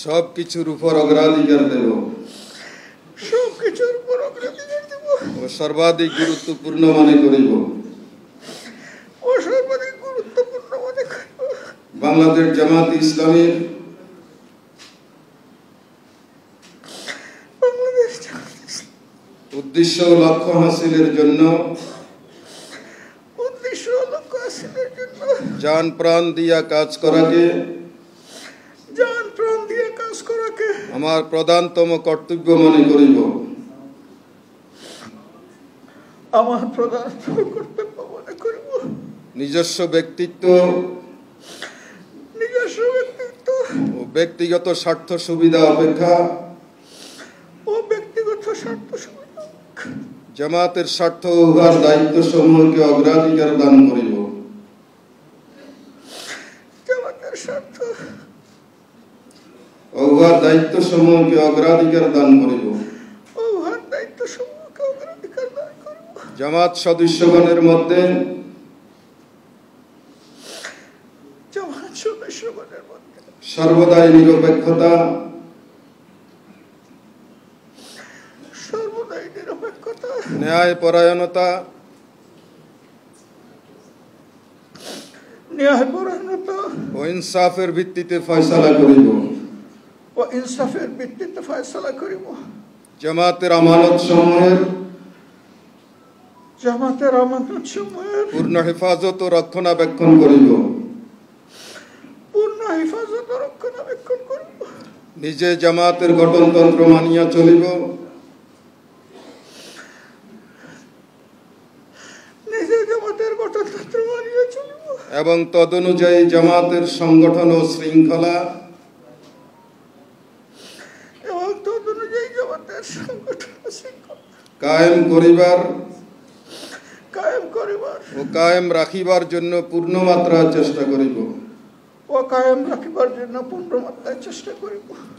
সবকিছুর উপর অগ্রাধিকার দেব সবকিছুর উপর অগ্রাধিকার দেব ও সর্বাধিক গুরুত্বপূর্ণ মনে করিব ও সর্বাধিক গুরুত্বপূর্ণ মনে করিব বাংলাদেশ জামাত ইসলামীর উদ্দেশ্য ও লক্ষ্য হাসিলের জন্য জান প্রাণ দিয়া কাজ করাকে আমার প্রধানতম কর্তব্য মনে করিব। নিজস্ব ব্যক্তিত্ব ও ব্যক্তিগত স্বার্থ সুবিধা অপেক্ষা জামাতের স্বার্থ ও উহার দায়িত্ব সমূহকে অগ্রাধিকার দান করিব। উহার দায়িত্ব সমূহকে অগ্রাধিকার দান করিব। জামাত সদস্যগণের মধ্যে সর্বদাই নিরপেক্ষতা ন্যায় পরায়ণতা ও ইনসাফের ভিত্তিতে ফয়সালা করিব। জামাতের আমানত সমূহের পূর্ণ হেফাজত ও রক্ষণাবেক্ষণ করিব। নিজে জামাতের গঠনতন্ত্র মানিয়া চলিব এবং তদনুযায়ী জামাতের সংগঠন ও শৃঙ্খলা কায়েম করিবার ও কায়েম রাখিবার জন্য পূর্ণমাত্রায় চেষ্টা করিব।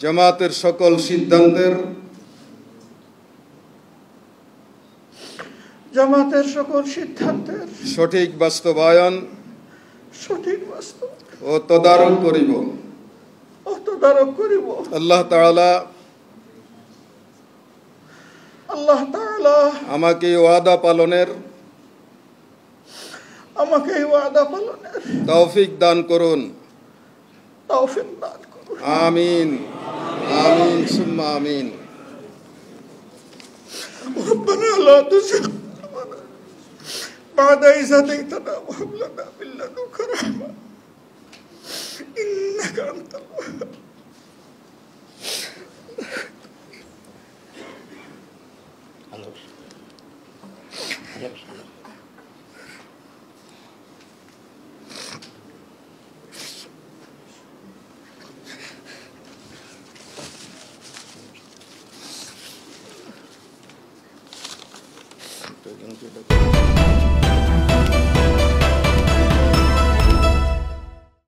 জামাতের সকল সিদ্ধান্তের সঠিক বাস্তবায়ন ও তদারক করিব। আল্লাহ তাআলা আমাকে ওয়াদা পালনের তৌফিক দান করুন। আমিন আমিন সুম্মা আমিন। ربنا لا تزغ قلوبنا بعد إذ هديتنا وهب لنا من لدنك رحمة إنك أنت الوهاب. Thank you.